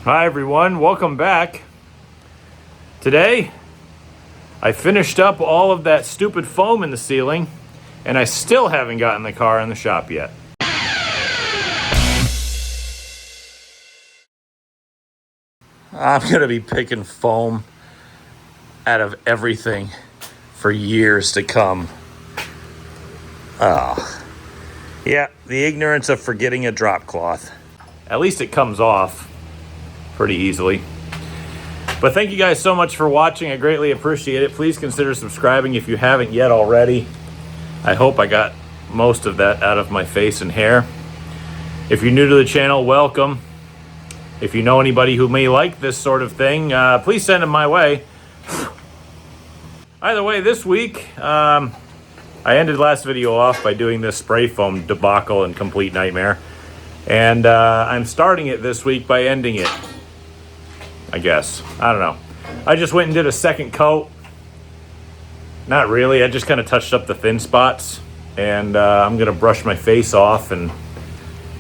Hi everyone, welcome back. Today, I finished up all of that stupid foam in the ceiling, and I still haven't gotten the car in the shop yet. I'm gonna be picking foam out of everything for years to come. Yeah, the ignorance of forgetting a drop cloth. At least it comes off pretty easily. But thank you guys so much for watching. I greatly appreciate it. Please consider subscribing if you haven't yet already. I hope I got most of that out of my face and hair. If you're new to the channel, welcome. If you know anybody who may like this sort of thing, please send them my way. Either way, this week, I ended last video off by doing this spray foam debacle and complete nightmare. And I'm starting it this week by ending it, I guess. I don't know. I just went and did a second coat. Not really. I just kind of touched up the thin spots. And I'm going to brush my face off. And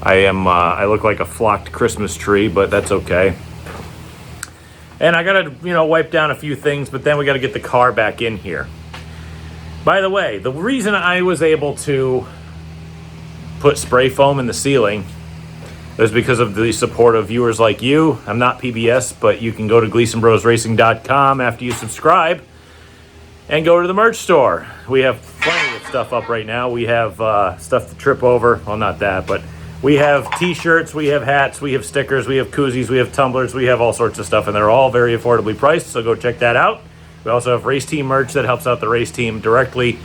I look like a flocked Christmas tree, but that's okay. And I got to, wipe down a few things, but then we got to get the car back in here. By the way, the reason I was able to put spray foam in the ceiling is because of the support of viewers like you. I'm not PBS, but you can go to GleasonBrosRacing.com after you subscribe and go to the merch store. We have plenty of stuff up right now. We have stuff to trip over. Well, not that, but we have t-shirts, we have hats, we have stickers, we have koozies, we have tumblers, we have all sorts of stuff, and they're all very affordably priced, so go check that out. We also have race team merch that helps out the race team directly.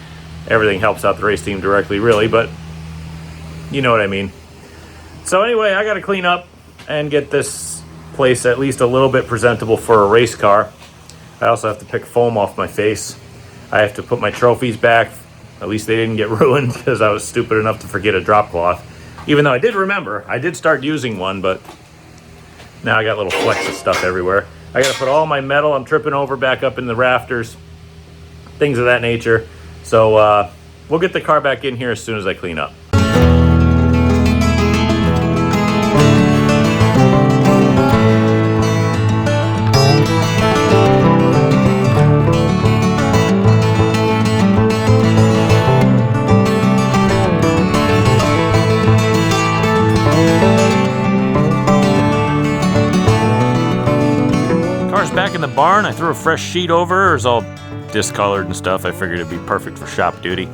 Everything helps out the race team directly, really, but you know what I mean. So anyway, I got to clean up and get this place at least a little bit presentable for a race car. I also have to pick foam off my face. I have to put my trophies back. At least they didn't get ruined because I was stupid enough to forget a drop cloth. Even though I did remember, I did start using one, but now I got little flecks of stuff everywhere. I got to put all my metal I'm tripping over back up in the rafters, things of that nature. So we'll get the car back in here as soon as I clean up. Back in the barn, I threw a fresh sheet over. It was all discolored and stuff. I figured it'd be perfect for shop duty.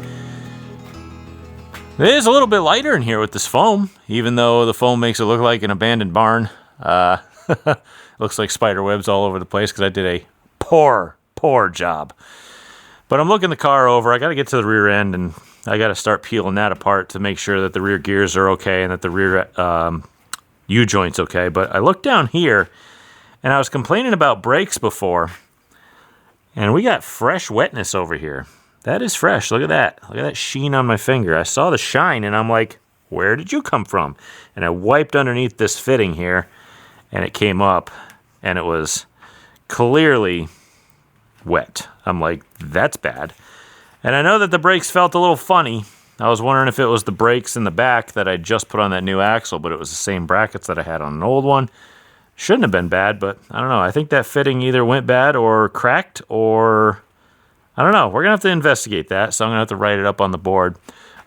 It is a little bit lighter in here with this foam, even though the foam makes it look like an abandoned barn. Looks like spider webs all over the place because I did a poor job. But I'm looking the car over. I got to get to the rear end, and I got to start peeling that apart to make sure that the rear gears are okay and that the rear U-joint's okay. But I looked down here, and I was complaining about brakes before, and we got fresh wetness over here. That is fresh. Look at that. Look at that sheen on my finger. I saw the shine, and I'm like, where did you come from? And I wiped underneath this fitting here, and it came up, and it was clearly wet. I'm like, that's bad. And I know that the brakes felt a little funny. I was wondering if it was the brakes in the back that I just put on that new axle, but it was the same brackets that I had on an old one. Shouldn't have been bad, but I don't know. I think that fitting either went bad or cracked or I don't know. We're going to have to investigate that, so I'm going to have to write it up on the board.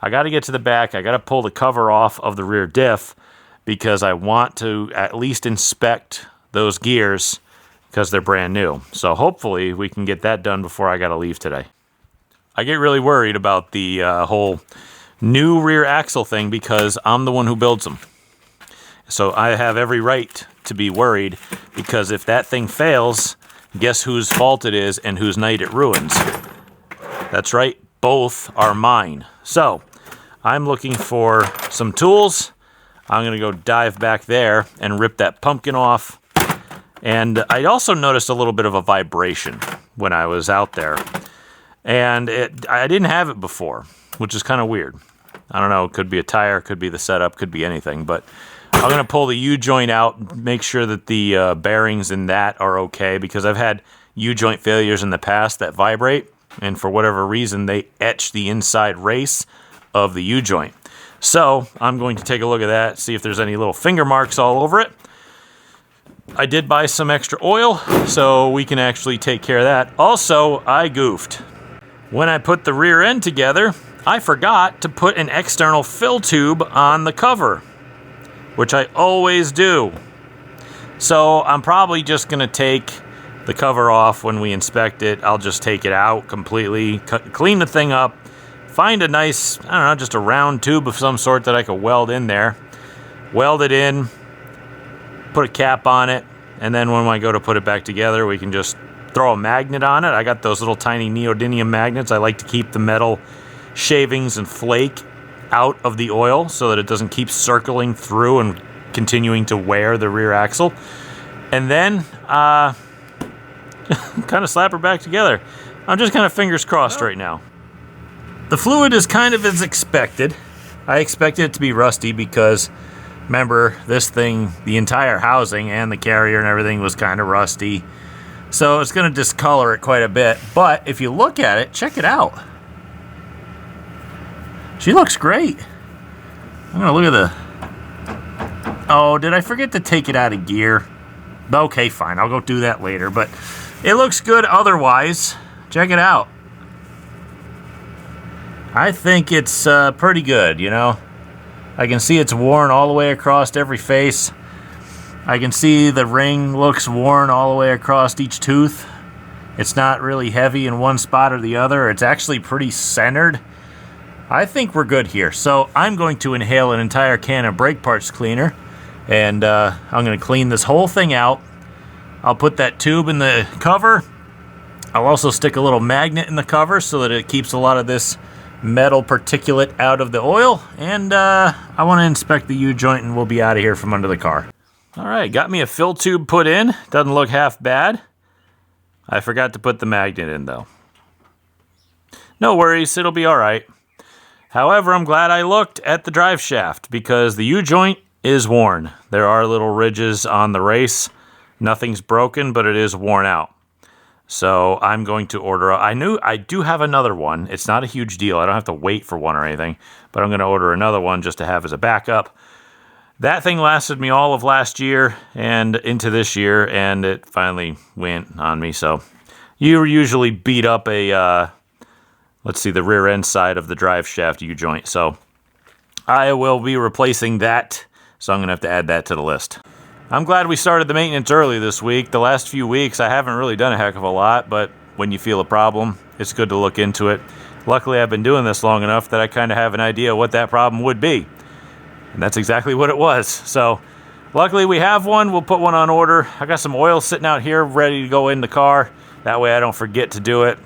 I got to get to the back. I got to pull the cover off of the rear diff because I want to at least inspect those gears because they're brand new. So hopefully we can get that done before I got to leave today. I get really worried about the whole new rear axle thing because I'm the one who builds them. So I have every right to be worried because if that thing fails, guess whose fault it is and whose night it ruins? That's right, both are mine. So I'm looking for some tools. I'm going to go dive back there and rip that pumpkin off. And I also noticed a little bit of a vibration when I was out there. And I didn't have it before, which is kind of weird. I don't know, it could be a tire, could be the setup, could be anything, but I'm going to pull the U-joint out, make sure that the bearings in that are okay, because I've had U-joint failures in the past that vibrate, and for whatever reason, they etch the inside race of the U-joint. So I'm going to take a look at that, see if there's any little finger marks all over it. I did buy some extra oil, so we can actually take care of that. Also, I goofed. When I put the rear end together, I forgot to put an external fill tube on the cover, which I always do. So I'm probably just going to take the cover off when we inspect it. I'll just take it out completely, clean the thing up, find a nice, I don't know, just a round tube of some sort that I could weld in there. Weld it in, put a cap on it, and then when I go to put it back together, we can just throw a magnet on it. I got those little tiny neodymium magnets. I like to keep the metal shavings and flake out of the oil so that it doesn't keep circling through and continuing to wear the rear axle. And then kind of slap her back together. I'm just kind of fingers crossed right now. The fluid is kind of as expected. I expected it to be rusty because, remember, this thing, the entire housing and the carrier and everything was kind of rusty. So it's going to discolor it quite a bit. But if you look at it, check it out. She looks great. I'm going to look at the... Oh, did I forget to take it out of gear? Okay, fine. I'll go do that later. But it looks good otherwise. Check it out. I think it's pretty good, you know. I can see it's worn all the way across every face. I can see the ring looks worn all the way across each tooth. It's not really heavy in one spot or the other. It's actually pretty centered. I think we're good here. So I'm going to inhale an entire can of brake parts cleaner. And I'm going to clean this whole thing out. I'll put that tube in the cover. I'll also stick a little magnet in the cover so that it keeps a lot of this metal particulate out of the oil. And I want to inspect the U-joint and we'll be out of here from under the car. All right, got me a fill tube put in. Doesn't look half bad. I forgot to put the magnet in though. No worries, it'll be all right. However, I'm glad I looked at the drive shaft because the U-joint is worn. There are little ridges on the race. Nothing's broken, but it is worn out. So I'm going to order. I do have another one. It's not a huge deal. I don't have to wait for one or anything, but I'm going to order another one just to have as a backup. That thing lasted me all of last year and into this year, and it finally went on me. So you usually beat up a, the rear end side of the drive shaft U-joint. So I will be replacing that. So I'm going to have to add that to the list. I'm glad we started the maintenance early this week. The last few weeks, I haven't really done a heck of a lot, but when you feel a problem, it's good to look into it. Luckily, I've been doing this long enough that I kind of have an idea what that problem would be. And that's exactly what it was. So luckily, we have one. We'll put one on order. I got some oil sitting out here ready to go in the car. That way I don't forget to do it.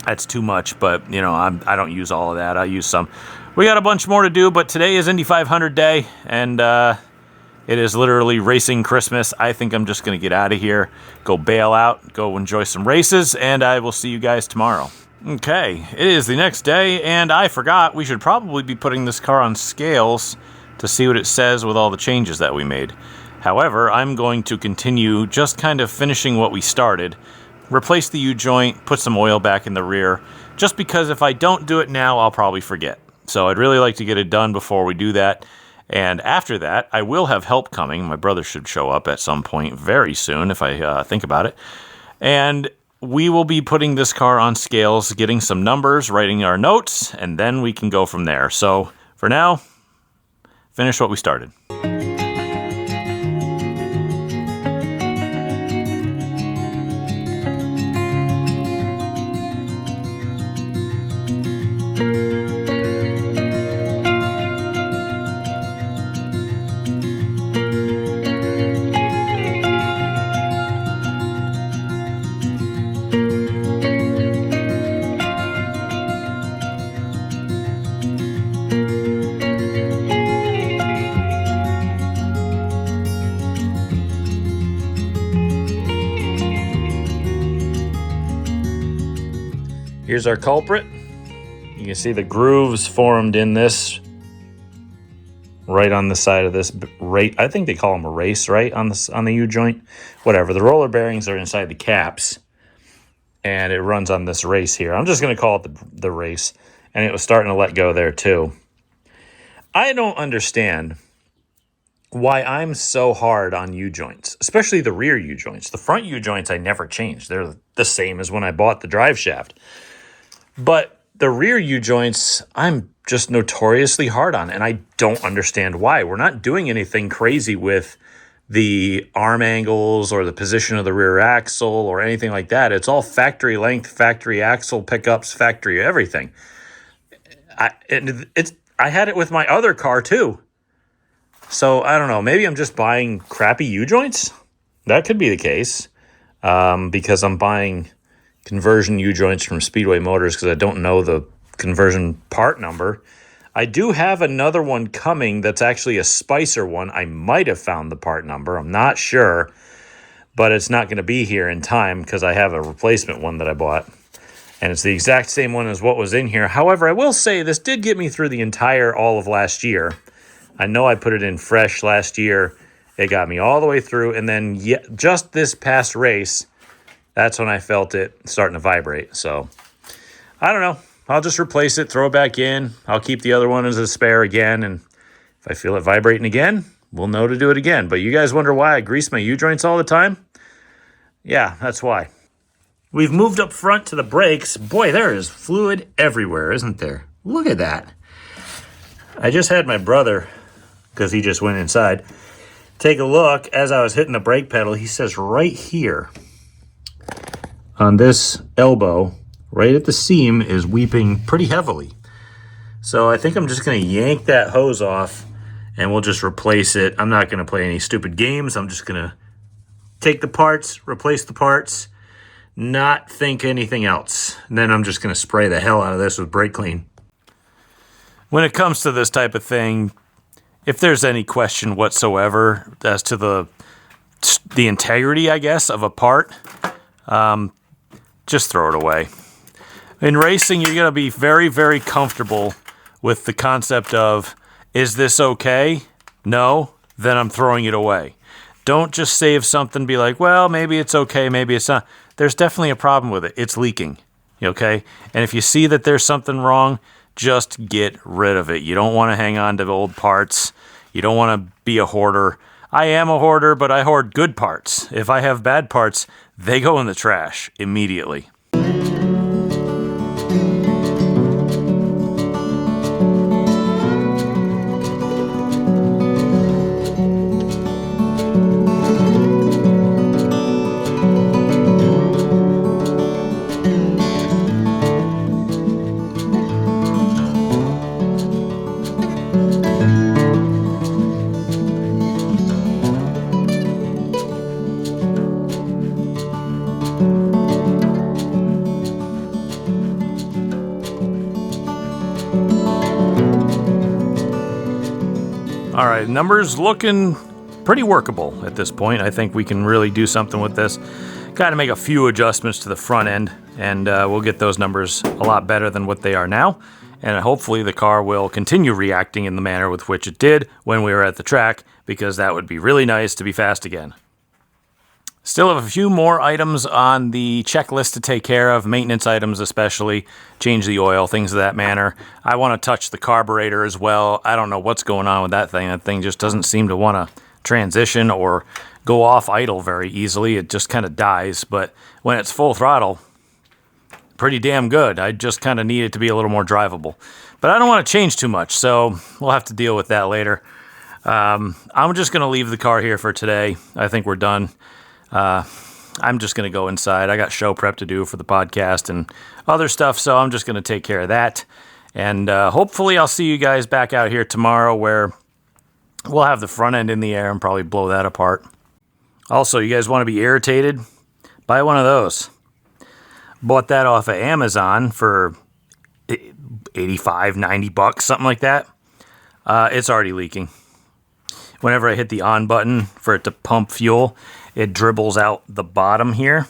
That's too much, but you know, I don't use all of that. I use some. We got a bunch more to do, but today is Indy 500 day, and it is literally racing Christmas. I think I'm just going to get out of here, go bail out, go enjoy some races, and I will see you guys tomorrow. Okay, it is the next day, and I forgot we should probably be putting this car on scales to see what it says with all the changes that we made. However, I'm going to continue just kind of finishing what we started, replace the U-joint, put some oil back in the rear, just because if I don't do it now, I'll probably forget. So I'd really like to get it done before we do that. And after that, I will have help coming. My brother should show up at some point very soon if I think about it. And we will be putting this car on scales, getting some numbers, writing our notes, and then we can go from there. So for now, finish what we started. Here's our culprit. You can see the grooves formed in this right on the side of this rate. I think they call them a race, right? On the U-joint. Whatever. The roller bearings are inside the caps. And it runs on this race here. I'm just going to call it the race. And it was starting to let go there too. I don't understand why I'm so hard on U-joints, especially the rear U-joints. The front U-joints I never changed. They're the same as when I bought the drive shaft. But the rear U-joints, I'm just notoriously hard on, and I don't understand why. We're not doing anything crazy with the arm angles or the position of the rear axle or anything like that. It's all factory length, factory axle pickups, factory everything. I had it with my other car too. So I don't know. Maybe I'm just buying crappy U-joints. That could be the case, because I'm buying conversion U-joints from Speedway Motors because I don't know the conversion part number. I do have another one coming that's actually a Spicer one. I might have found the part number. I'm not sure, but it's not going to be here in time because I have a replacement one that I bought. And it's the exact same one as what was in here. However, I will say this did get me through the entire all of last year. I know I put it in fresh last year. It got me all the way through. And then just this past race, that's when I felt it starting to vibrate. So I don't know. I'll just replace it, throw it back in. I'll keep the other one as a spare again. And if I feel it vibrating again, we'll know to do it again. But you guys wonder why I grease my U-joints all the time? Yeah, that's why. We've moved up front to the brakes. Boy, there is fluid everywhere, isn't there? Look at that. I just had my brother, because he just went inside, take a look as I was hitting the brake pedal. He says right here on this elbow, right at the seam, is weeping pretty heavily. So I think I'm just going to yank that hose off and we'll just replace it. I'm not going to play any stupid games. I'm just going to take the parts, replace the parts, not think anything else. And then I'm just going to spray the hell out of this with brake clean. When it comes to this type of thing, if there's any question whatsoever as to the integrity, I guess, of a part, just throw it away. In racing, you're going to be very, very comfortable with the concept of, is this okay? No, then I'm throwing it away. Don't just save something, be like, well, maybe it's okay, maybe it's not. There's definitely a problem with it. It's leaking, okay? And if you see that there's something wrong, just get rid of it. You don't want to hang on to old parts. You don't want to be a hoarder. I am a hoarder, but I hoard good parts. If I have bad parts, they go in the trash immediately. All right, numbers looking pretty workable at this point. I think we can really do something with this. Got to make a few adjustments to the front end, and we'll get those numbers a lot better than what they are now. And hopefully the car will continue reacting in the manner with which it did when we were at the track, because that would be really nice to be fast again. Still have a few more items on the checklist to take care of, maintenance items especially, change the oil, things of that manner. I want to touch the carburetor as well. I don't know what's going on with that thing. That thing just doesn't seem to want to transition or go off idle very easily. It just kind of dies, but when it's full throttle, pretty damn good. I just kind of need it to be a little more drivable. But I don't want to change too much, so we'll have to deal with that later. I'm just going to leave the car here for today. I think we're done. I'm just going to go inside. I got show prep to do for the podcast and other stuff, so I'm just going to take care of that. And hopefully I'll see you guys back out here tomorrow where we'll have the front end in the air and probably blow that apart. Also, you guys want to be irritated? Buy one of those. Bought that off of Amazon for $85, $90, something like that. It's already leaking. Whenever I hit the on button for it to pump fuel, it dribbles out the bottom here.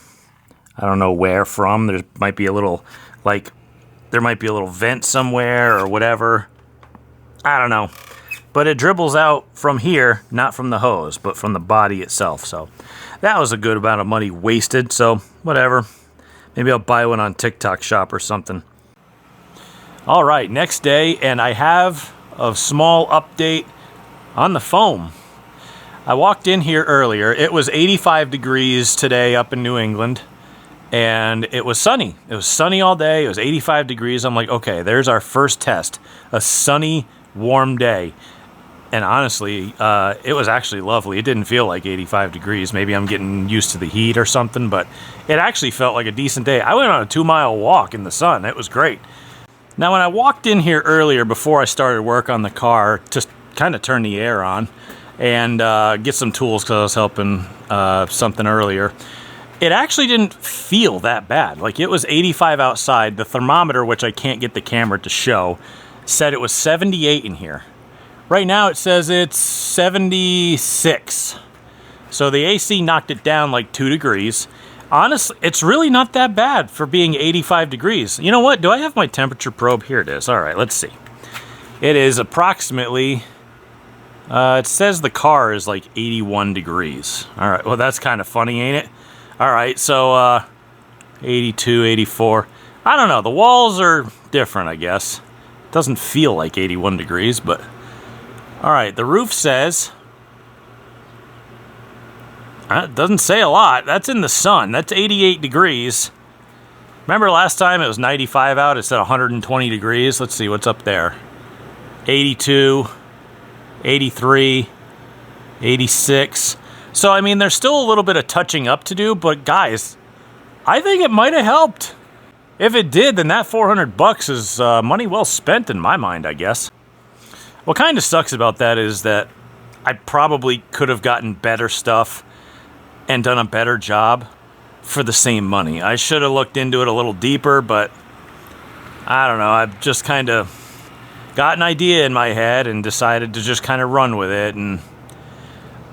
I don't know where from. There might be a little vent somewhere or whatever. I don't know. But it dribbles out from here, not from the hose, but from the body itself. So that was a good amount of money wasted. So whatever. Maybe I'll buy one on TikTok Shop or something. All right, next day, and I have a small update on the foam. I walked in here earlier. It was 85 degrees today up in New England, and it was sunny. It was sunny all day. It was 85 degrees. I'm like, okay, there's our first test. A sunny, warm day. And honestly, it was actually lovely. It didn't feel like 85 degrees. Maybe I'm getting used to the heat or something, but it actually felt like a decent day. I went on a 2-mile walk in the sun. It was great. Now, when I walked in here earlier before I started work on the car to kind of turn the air on and get some tools because I was helping something earlier, it actually didn't feel that bad. Like, it was 85 outside. The thermometer, which I can't get the camera to show, said it was 78 in here. Right now it says it's 76. So the AC knocked it down like 2 degrees. Honestly, it's really not that bad for being 85 degrees. You know what? Do I have my temperature probe? Here it is. All right, let's see. It is approximately, it says the car is like 81 degrees. All right, well, that's kind of funny, ain't it? All right, so 82, 84. I don't know. The walls are different, I guess. It doesn't feel like 81 degrees, but... All right, the roof says... It doesn't say a lot. That's in the sun. That's 88 degrees. Remember last time it was 95 out? It said 120 degrees. Let's see what's up there. 82, 83, 86. So, I mean, there's still a little bit of touching up to do, but guys, I think it might have helped. If it did, then that $400 is money well spent in my mind, I guess. What kind of sucks about that is that I probably could have gotten better stuff and done a better job for the same money. I should have looked into it a little deeper, but I don't know. I've just kind of got an idea in my head and decided to just kind of run with it. And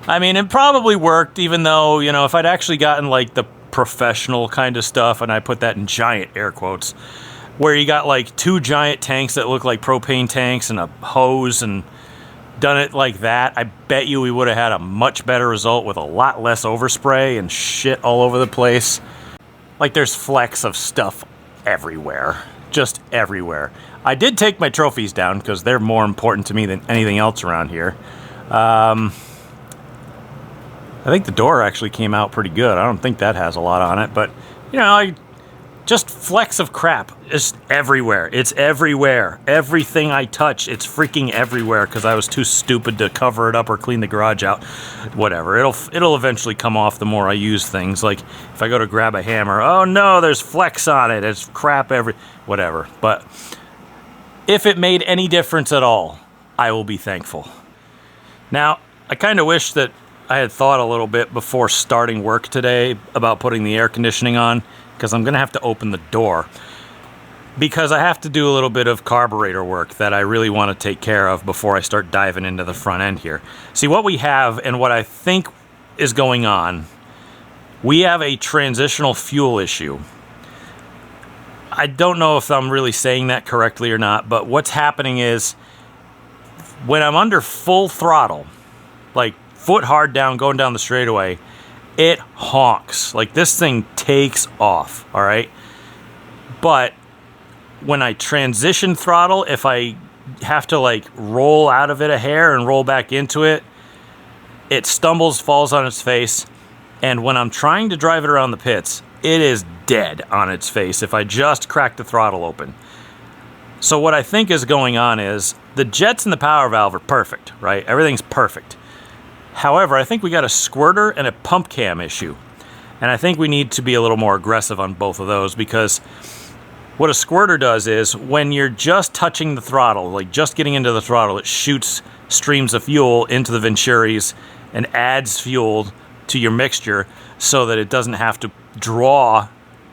I mean, it probably worked, even though, you know, if I'd actually gotten like the professional kind of stuff, and I put that in giant air quotes, where you got like 2 giant tanks that look like propane tanks and a hose and done it like that, I bet you we would have had a much better result with a lot less overspray and shit all over the place. Like, there's flecks of stuff everywhere. Just everywhere. I did take my trophies down because they're more important to me than anything else around here. I think the door actually came out pretty good. I don't think that has a lot on it, but, you know, just flecks of crap. Just everywhere. It's everywhere. Everything I touch, it's freaking everywhere because I was too stupid to cover it up or clean the garage out. Whatever. It'll eventually come off the more I use things. Like, if I go to grab a hammer, oh no, there's flecks on it. It's crap whatever. But if it made any difference at all, I will be thankful. Now, I kind of wish that I had thought a little bit before starting work today about putting the air conditioning on, because I'm going to have to open the door because I have to do a little bit of carburetor work that I really want to take care of before I start diving into the front end here. See, what we have and what I think is going on, we have a transitional fuel issue. I don't know if I'm really saying that correctly or not, but what's happening is when I'm under full throttle, like foot hard down, going down the straightaway, it honks. Like, this thing takes off, all right? But when I transition throttle, if I have to, like, roll out of it a hair and roll back into it, it stumbles, falls on its face, and when I'm trying to drive it around the pits, it is dead on its face if I just crack the throttle open. So what I think is going on is the jets and the power valve are perfect, right? Everything's perfect. However, I think we got a squirter and a pump cam issue. And I think we need to be a little more aggressive on both of those, because what a squirter does is when you're just touching the throttle, like just getting into the throttle, it shoots streams of fuel into the venturis and adds fuel to your mixture so that it doesn't have to draw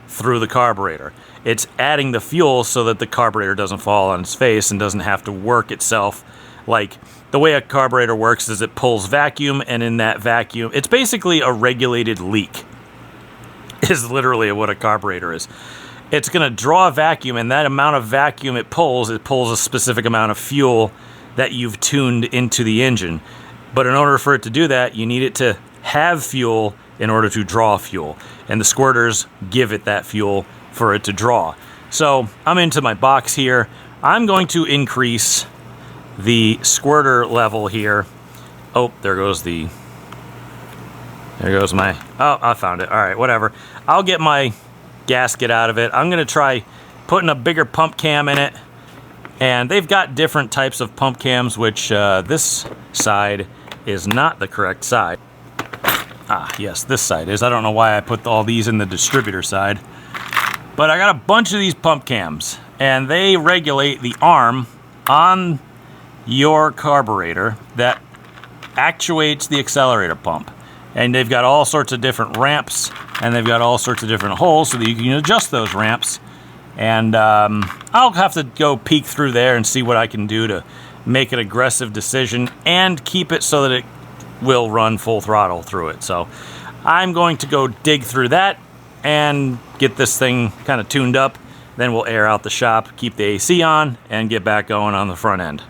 through the carburetor. It's adding the fuel so that the carburetor doesn't fall on its face and doesn't have to work itself. Like, the way a carburetor works is it pulls vacuum, and in that vacuum, it's basically a regulated leak, is literally what a carburetor is. It's going to draw a vacuum, and that amount of vacuum it pulls a specific amount of fuel that you've tuned into the engine. But in order for it to do that, you need it to have fuel in order to draw fuel. And the squirters give it that fuel for it to draw. So I'm into my box here. I'm going to increase the squirter level here. Oh, there goes the There goes my... Oh, I found it. All right, whatever. I'll get my gasket out of it. I'm going to try putting a bigger pump cam in it. And they've got different types of pump cams, which this side is not the correct side. Ah, yes, this side is. I don't know why I put all these in the distributor side. But I got a bunch of these pump cams, and they regulate the arm on your carburetor that actuates the accelerator pump. And they've got all sorts of different ramps, and they've got all sorts of different holes so that you can adjust those ramps. And I'll have to go peek through there and see what I can do to make an aggressive decision and keep it so that it will run full throttle through it. So I'm going to go dig through that and get this thing kind of tuned up. Then we'll air out the shop, keep the AC on, and get back going on the front end.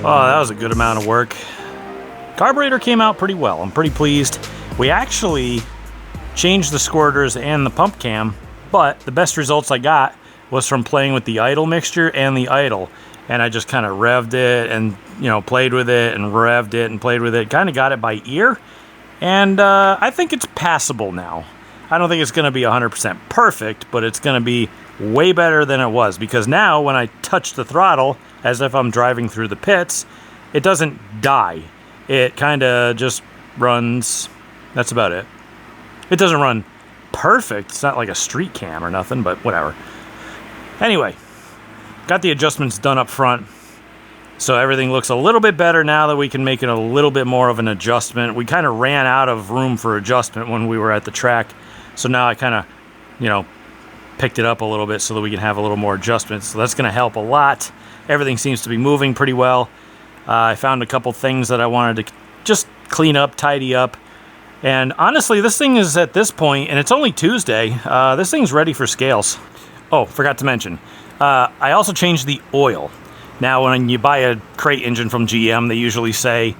Oh, that was a good amount of work. Carburetor came out pretty well. I'm pretty pleased. We actually changed the squirters and the pump cam, but the best results I got was from playing with the idle mixture and the idle. And I just kind of revved it and, you know, played with it and revved it and played with it. Kind of got it by ear. And I think it's passable now. I don't think it's going to be 100% perfect, but it's going to be way better than it was. Because now when I touch the throttle, as if I'm driving through the pits, it doesn't die. It kind of just runs. That's about it. It doesn't run perfect. It's not like a street cam or nothing, but whatever. Anyway, got the adjustments done up front. So everything looks a little bit better now that we can make it a little bit more of an adjustment. We kind of ran out of room for adjustment when we were at the track. So now I kind of, you know, picked it up a little bit so that we can have a little more adjustments. So that's going to help a lot. Everything seems to be moving pretty well. I found a couple things that I wanted to just clean up, tidy up. And honestly, this thing is at this point, and it's only Tuesday, this thing's ready for scales. Oh, forgot to mention. I also changed the oil. Now, when you buy a crate engine from GM, they usually say,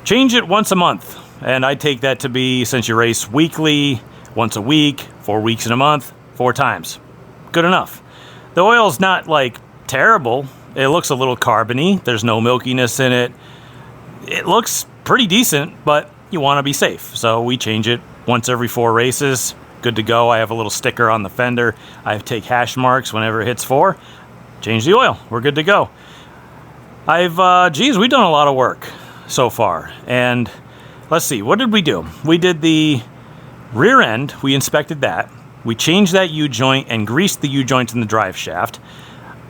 change it once a month. And I take that to be, since you race weekly, once a week, 4 weeks in a month, 4 times. Good enough. The oil's not, like, terrible. It looks a little carbony. There's no milkiness in it. It looks pretty decent, but you want to be safe. So we change it once every 4 races. Good to go. I have a little sticker on the fender. I take hash marks whenever it hits 4. Change the oil. We're good to go. we've done a lot of work so far. And let's see, what did we do? We did the rear end. We inspected that. We changed that U-joint and greased the U-joint in the drive shaft.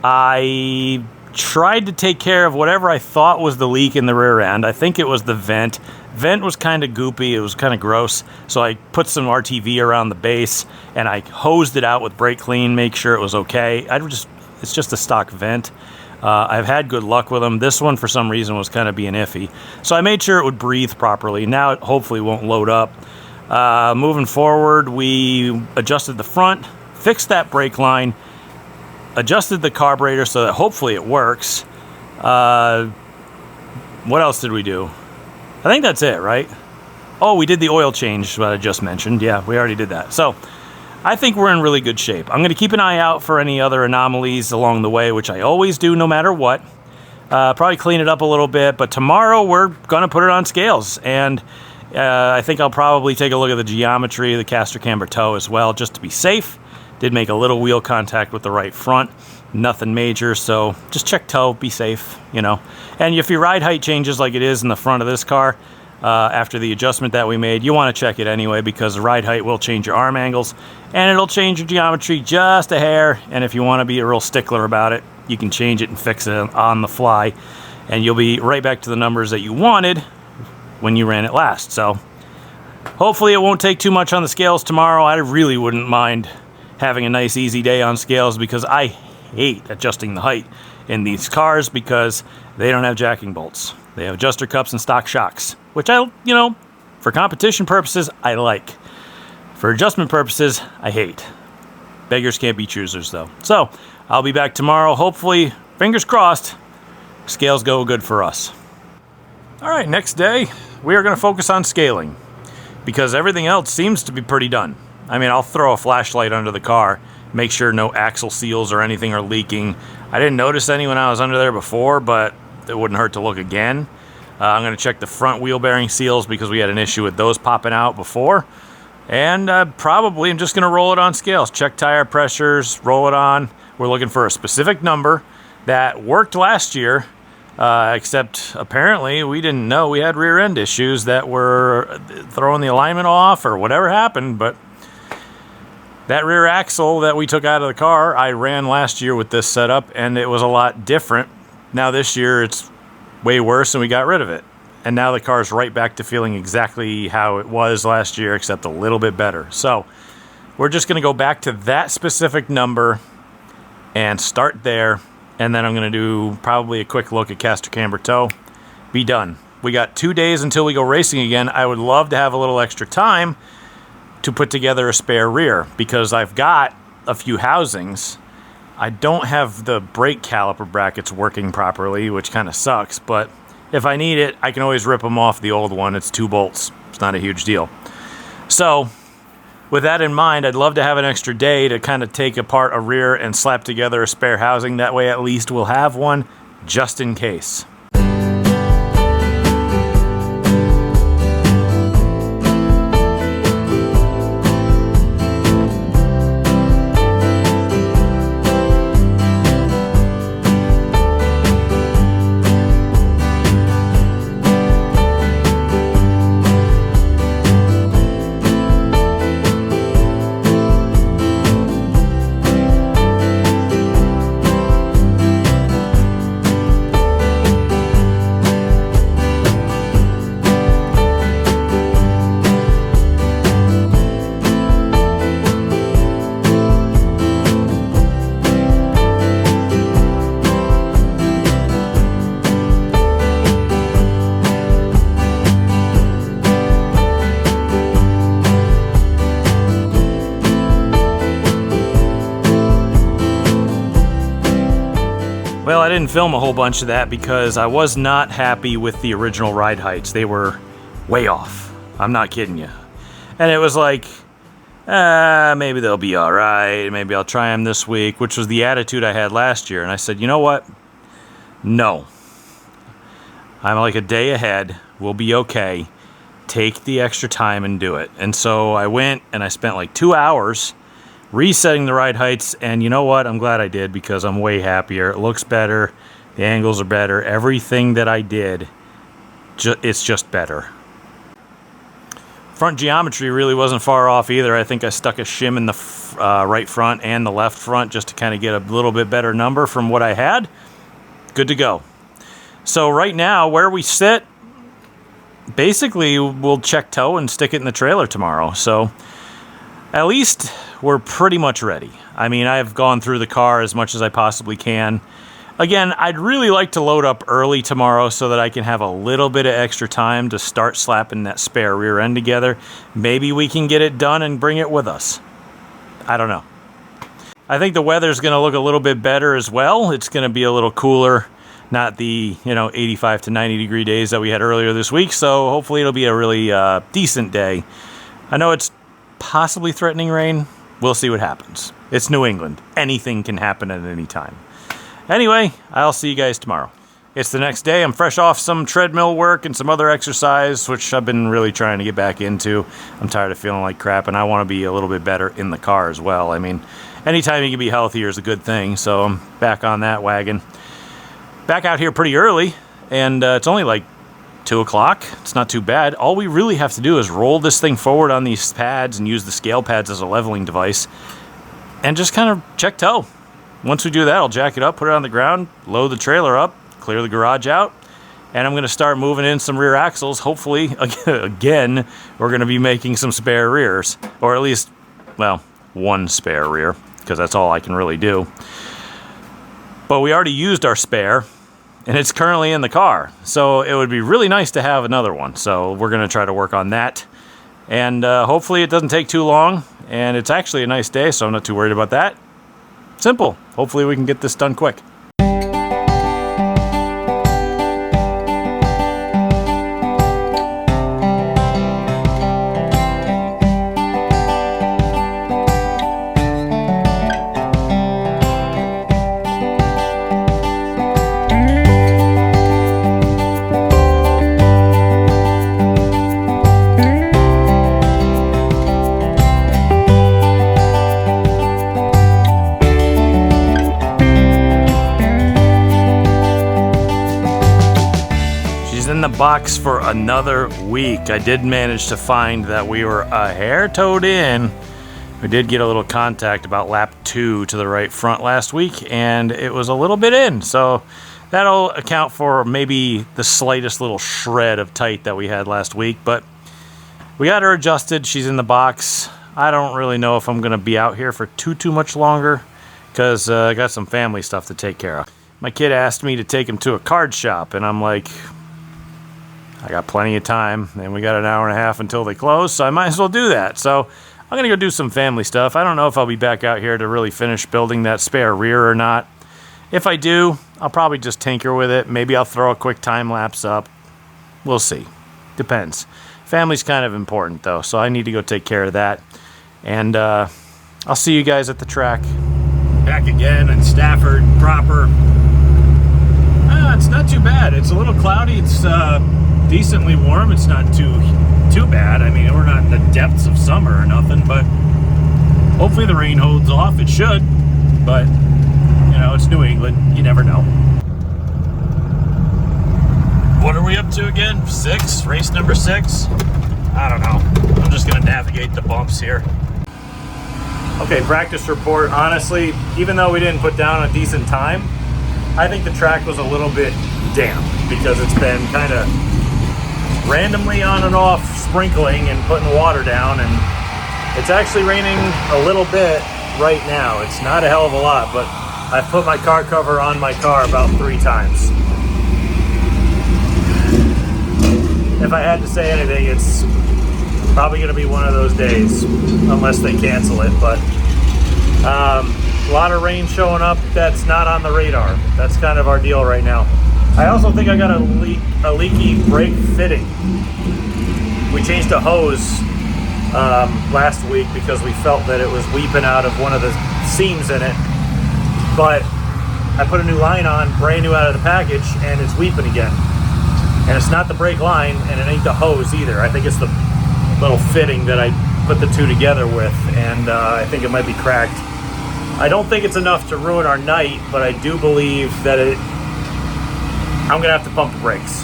I tried to take care of whatever I thought was the leak in the rear end. I think it was the vent. Vent was kind of goopy. It was kind of gross. So I put some RTV around the base and I hosed it out with brake clean, make sure it was okay. It's just a stock vent. I've had good luck with them. This one, for some reason, was kind of being iffy. So I made sure it would breathe properly. Now it hopefully won't load up. Moving forward, we adjusted the front, fixed that brake line, adjusted the carburetor so that hopefully it works. What else did we do? I think that's it, right? Oh, we did the oil change, what I just mentioned. Yeah, we already did that. So I think we're in really good shape. I'm going to keep an eye out for any other anomalies along the way, which I always do no matter what. Probably clean it up a little bit, but tomorrow we're going to put it on scales. And I think I'll probably take a look at the geometry of the caster camber toe as well, just to be safe. Did make a little wheel contact with the right front. Nothing major, so just check toe, be safe, you know. And if your ride height changes like it is in the front of this car, after the adjustment that we made, you want to check it anyway, because the ride height will change your arm angles, and it'll change your geometry just a hair. And if you want to be a real stickler about it, you can change it and fix it on the fly, and you'll be right back to the numbers that you wanted when you ran it last. So hopefully it won't take too much on the scales tomorrow. I really wouldn't mind having a nice easy day on scales, because I hate adjusting the height in these cars because they don't have jacking bolts. They have adjuster cups and stock shocks, which for competition purposes, I like. For adjustment purposes, I hate. Beggars can't be choosers, though. So I'll be back tomorrow. Hopefully, fingers crossed, scales go good for us. All right, next day, we are going to focus on scaling, because everything else seems to be pretty done. I mean, I'll throw a flashlight under the car, make sure no axle seals or anything are leaking. I didn't notice any when I was under there before, but it wouldn't hurt to look again. I'm going to check the front wheel bearing seals, because we had an issue with those popping out before. And probably I'm just going to roll it on scales. Check tire pressures, roll it on. We're looking for a specific number that worked last year, except apparently we didn't know we had rear end issues that were throwing the alignment off or whatever happened. But that rear axle that we took out of the car, I ran last year with this setup, and it was a lot different. Now this year it's way worse, and we got rid of it. And now the car's right back to feeling exactly how it was last year, except a little bit better. So we're just going to go back to that specific number and start there. And then I'm going to do probably a quick look at caster camber toe. Be done. We got 2 days until we go racing again. I would love to have a little extra time to put together a spare rear, because I've got a few housings. I don't have the brake caliper brackets working properly, which kind of sucks, but if I need it, I can always rip them off the old one. It's 2 bolts. It's not a huge deal. So with that in mind, I'd love to have an extra day to kind of take apart a rear and slap together a spare housing. That way at least we'll have one just in case. Well, I didn't film a whole bunch of that because I was not happy with the original ride heights. They were way off. I'm not kidding you. And it was like, maybe they'll be all right. Maybe I'll try them this week, which was the attitude I had last year. And I said, you know what? No. I'm like a day ahead. We'll be okay. Take the extra time and do it. And so I went and I spent like 2 hours resetting the ride heights, and you know what? I'm glad I did, because I'm way happier. It looks better. The angles are better. Everything that I did, it's just better. Front geometry really wasn't far off either. I think I stuck a shim in the right front and the left front just to kind of get a little bit better number from what I had. Good to go. So right now, where we sit, basically we'll check toe and stick it in the trailer tomorrow. So at least we're pretty much ready. I mean, I've gone through the car as much as I possibly can. Again, I'd really like to load up early tomorrow so that I can have a little bit of extra time to start slapping that spare rear end together. Maybe we can get it done and bring it with us. I don't know. I think the weather's going to look a little bit better as well. It's going to be a little cooler, not the 85 to 90 degree days that we had earlier this week. So hopefully it'll be a really decent day. I know it's possibly threatening rain. We'll see what happens. It's New England. Anything can happen at any time. Anyway, I'll see you guys tomorrow. It's the next day. I'm fresh off some treadmill work and some other exercise, which I've been really trying to get back into. I'm tired of feeling like crap, and I want to be a little bit better in the car as well. I mean, anytime you can be healthier is a good thing, so I'm back on that wagon. Back out here pretty early, and it's only like 2 o'clock. It's not too bad. All we really have to do is roll this thing forward on these pads and use the scale pads as a leveling device, and just kind of check tow. Once we do that, I'll jack it up, put it on the ground, load the trailer up, clear the garage out, and I'm going to start moving in some rear axles. Hopefully, again, we're going to be making some spare rears, or at least, well, one spare rear, because that's all I can really do. But we already used our spare, and it's currently in the car, so it would be really nice to have another one. So we're going to try to work on that, and hopefully it doesn't take too long, and it's actually a nice day, so I'm not too worried about that. Simple. Hopefully we can get this done quick. In the box for another week. I did manage to find that we were a hair towed in. We did get a little contact about lap 2 to the right front last week, and it was a little bit in, so that'll account for maybe the slightest little shred of tight that we had last week. But we got her adjusted. She's in the box. I don't really know if I'm going to be out here for too much longer, because I got some family stuff to take care of. My kid asked me to take him to a card shop, and I'm like, I got plenty of time, and we got an hour and a half until they close, so I might as well do that. So I'm going to go do some family stuff. I don't know if I'll be back out here to really finish building that spare rear or not. If I do, I'll probably just tinker with it. Maybe I'll throw a quick time lapse up. We'll see. Depends. Family's kind of important, though, so I need to go take care of that. And I'll see you guys at the track. Back again in Stafford proper. It's not too bad. It's a little cloudy. It's decently warm. It's not too bad. I mean, we're not in the depths of summer or nothing, but hopefully the rain holds off. It should, but it's New England. You never know. What are we up to again? 6? Race number 6? I don't know. I'm just gonna navigate the bumps here. Okay, practice report. Honestly, even though we didn't put down a decent time, I think the track was a little bit damp because it's been kind of randomly on and off sprinkling and putting water down, and it's actually raining a little bit right now. It's not a hell of a lot, but I've put my car cover on my car about 3 times. If I had to say anything, it's probably going to be one of those days, unless they cancel it, but a lot of rain showing up that's not on the radar. That's kind of our deal right now. I also think I got a leaky brake fitting. We changed a hose last week because we felt that it was weeping out of one of the seams in it. But I put a new line on, brand new out of the package, and it's weeping again. And it's not the brake line, and it ain't the hose either. I think it's the little fitting that I put the two together with, and I think it might be cracked. I don't think it's enough to ruin our night, but I do believe that I'm gonna have to pump the brakes.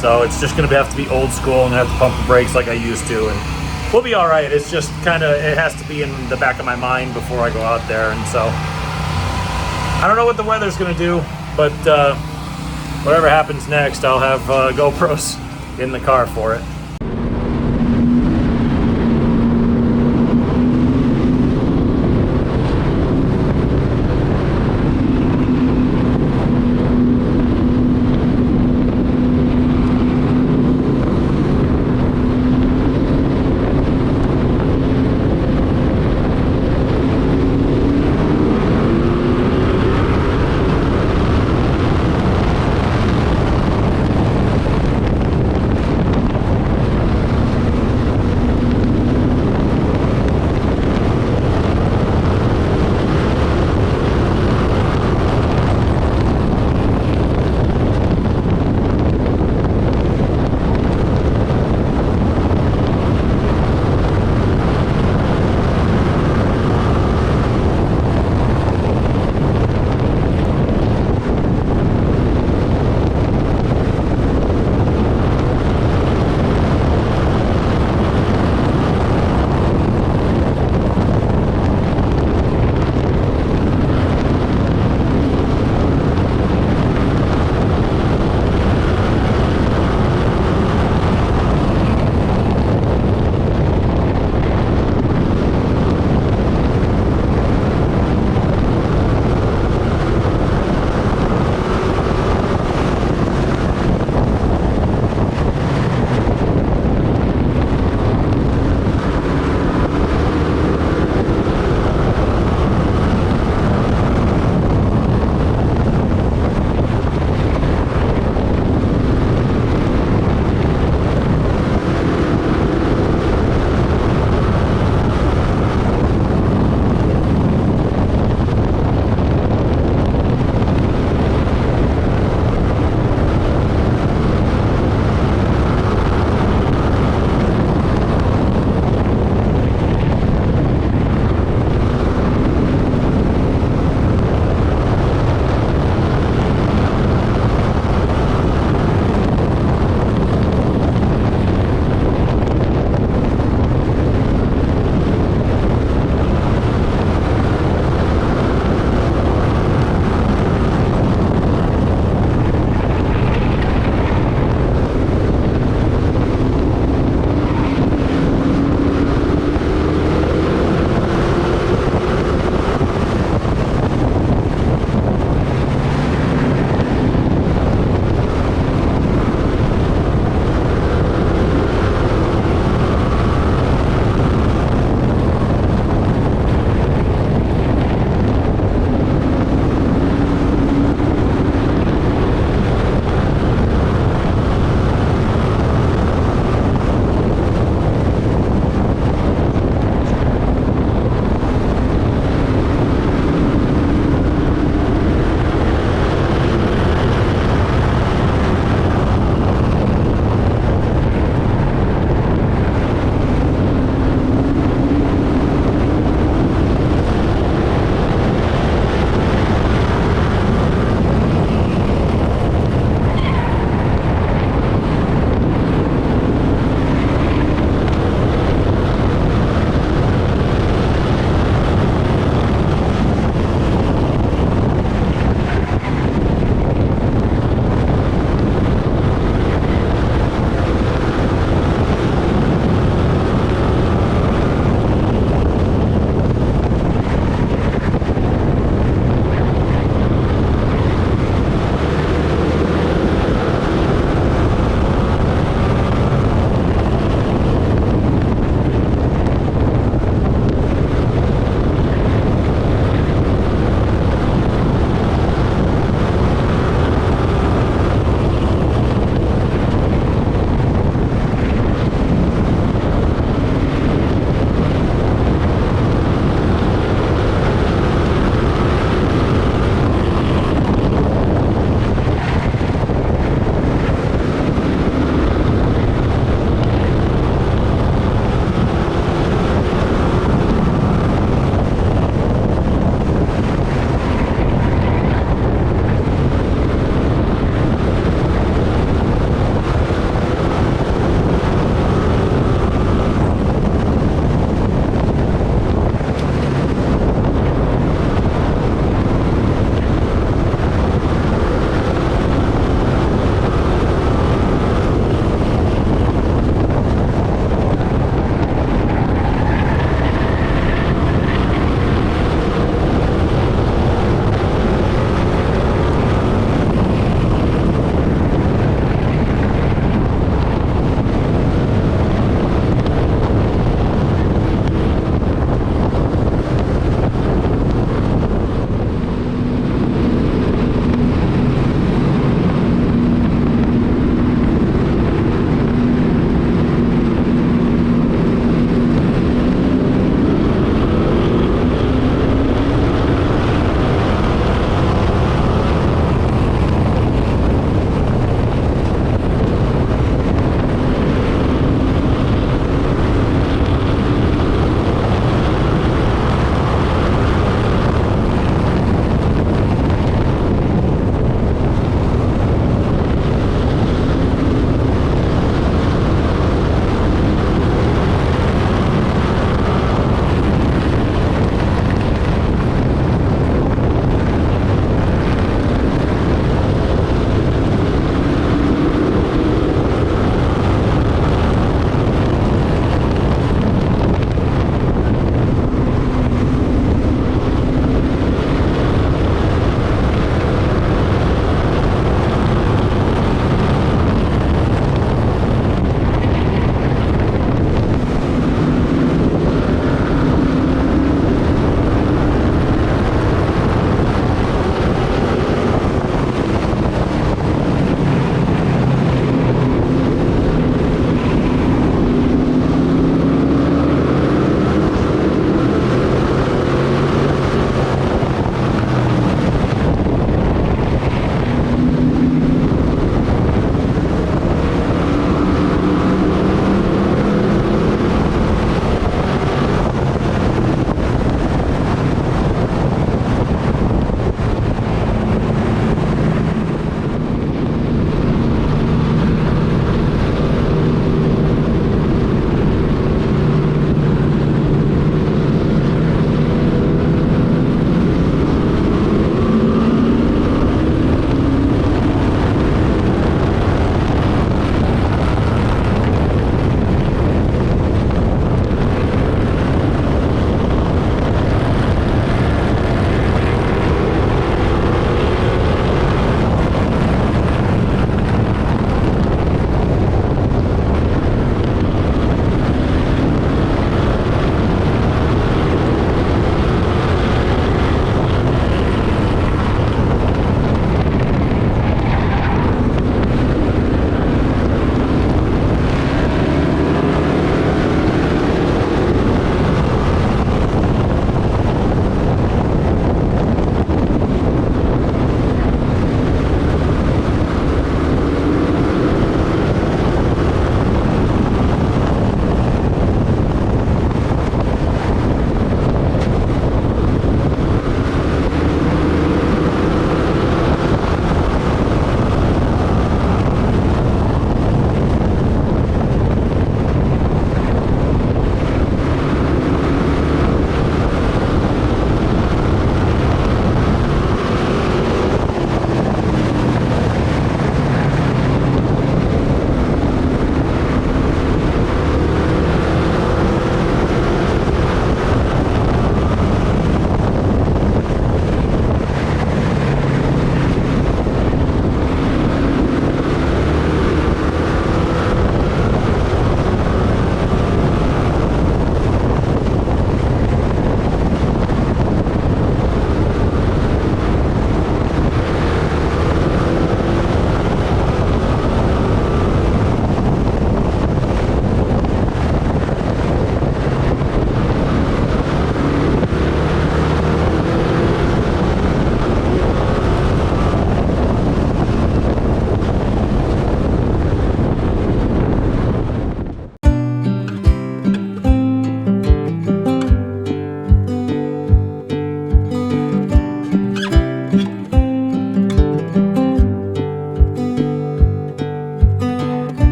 So it's just gonna have to be old school and have to pump the brakes like I used to, and we'll be all right. It's just kind of, it has to be in the back of my mind before I go out there, and so I don't know what the weather's gonna do, but whatever happens next, I'll have GoPros in the car for it.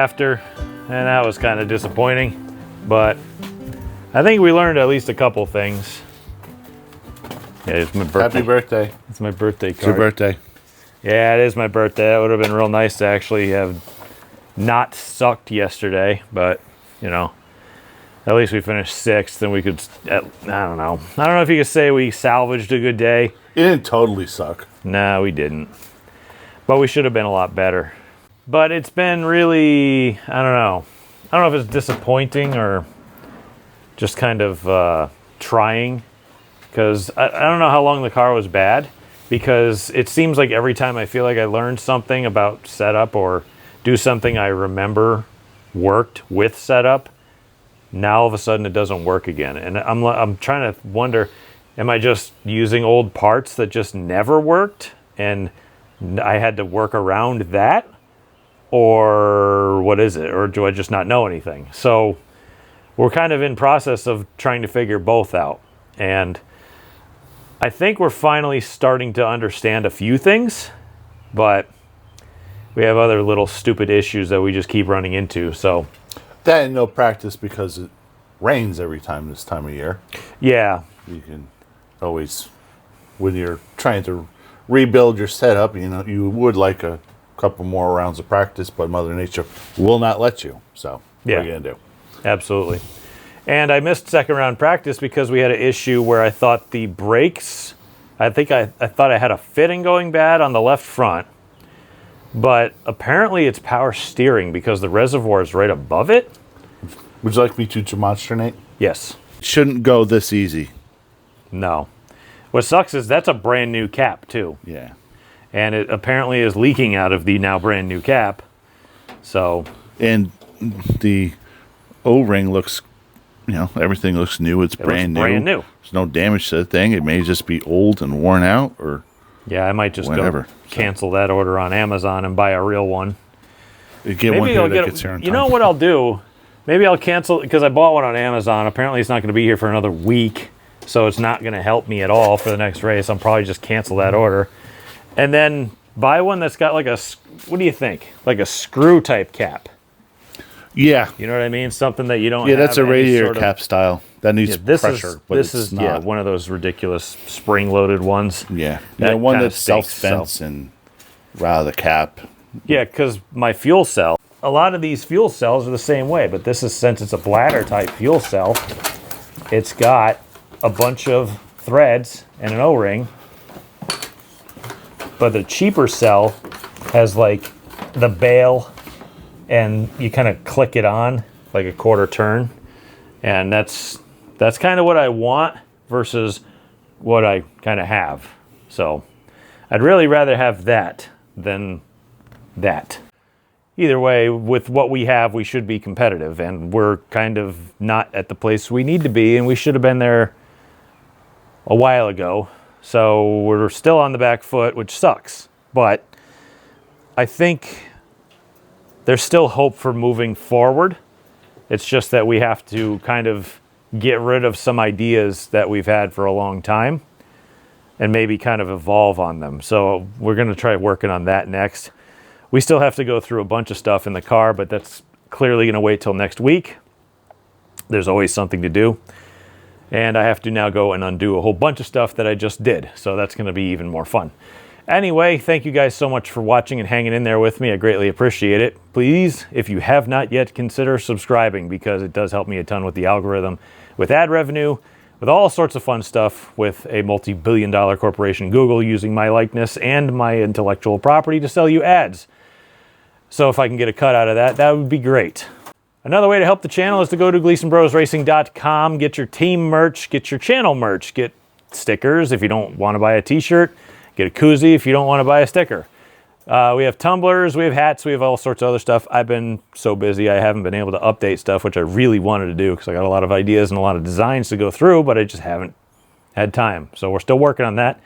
after, and that was kind of disappointing. But I think we learned at least a couple things. Yeah, it's my birthday. Happy birthday. It's my birthday card. It's your birthday. Yeah, it is my birthday. It would have been real nice to actually have not sucked yesterday, but, you know, at least we finished 6th, and we could, I don't know. I don't know if you could say we salvaged a good day. It didn't totally suck. No, we didn't. But we should have been a lot better. But it's been really, I don't know. I don't know if it's disappointing or just kind of trying. Because I don't know how long the car was bad. Because it seems like every time I feel like I learned something about setup or do something I remember worked with setup, now all of a sudden it doesn't work again. And I'm trying to wonder, am I just using old parts that just never worked and I had to work around that? Or what is it? Or do I just not know anything? So we're kind of in process of trying to figure both out. And I think we're finally starting to understand a few things, but we have other little stupid issues that we just keep running into. So that and no practice because it rains every time this time of year. Yeah. You can always, when you're trying to rebuild your setup, you know, you would like a couple more rounds of practice, but Mother Nature will not let you. So what are you going to do? Absolutely. And I missed second round practice because we had an issue where I thought the brakes, I thought I had a fitting going bad on the left front, but apparently it's power steering because the reservoir is right above it. Would you like me to demonstrate? Yes. It shouldn't go this easy. No. What sucks is that's a brand new cap too. Yeah. And it apparently is leaking out of the now brand new cap. So. And the O-ring looks, you know, everything looks new. It's brand new. Brand new. There's no damage to the thing. It may just be old and worn out or yeah, I might just whatever. Cancel that order on Amazon and buy a real one. Get one here that gets here on time. You know what I'll do? Maybe I'll cancel, because I bought one on Amazon. Apparently it's not going to be here for another week, so it's not going to help me at all for the next race. I'll probably just cancel that order. And then buy one that's got like a, what do you think? Like a screw type cap. Yeah. You know what I mean? Something that you don't have that's a radiator cap style. That needs pressure, but this is not. One of those ridiculous spring-loaded ones. Yeah. Yeah, one that's self-vents and rather the cap. Yeah, because my fuel cell, a lot of these fuel cells are the same way, but this is, since it's a bladder type fuel cell, it's got a bunch of threads and an O-ring, but the cheaper cell has like the bail and you kind of click it on like a quarter turn, and that's kind of what I want versus what I kind of have. So I'd really rather have that than that. Either way, with what we have, we should be competitive, and we're kind of not at the place we need to be, and we should have been there a while ago. So we're still on the back foot, which sucks, but I think there's still hope for moving forward. It's just that we have to kind of get rid of some ideas that we've had for a long time and maybe kind of evolve on them. So we're going to try working on that next. We still have to go through a bunch of stuff in the car, but that's clearly going to wait till next week. There's always something to do. And I have to now go and undo a whole bunch of stuff that I just did. So that's going to be even more fun. Anyway, thank you guys so much for watching and hanging in there with me. I greatly appreciate it. Please, if you have not yet, consider subscribing, because it does help me a ton with the algorithm, with ad revenue, with all sorts of fun stuff, with a multi-billion-dollar corporation, Google, using my likeness and my intellectual property to sell you ads. So if I can get a cut out of that, that would be great. Another way to help the channel is to go to GleasonBrosRacing.com, get your team merch, get your channel merch, get stickers if you don't want to buy a t-shirt, get a koozie if you don't want to buy a sticker. We have tumblers, we have hats, we have all sorts of other stuff. I've been so busy I haven't been able to update stuff, which I really wanted to do because I got a lot of ideas and a lot of designs to go through, but I just haven't had time. So we're still working on that.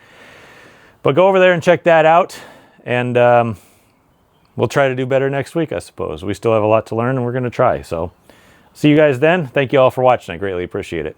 But go over there and check that out, and we'll try to do better next week, I suppose. We still have a lot to learn, and we're going to try. So see you guys then. Thank you all for watching. I greatly appreciate it.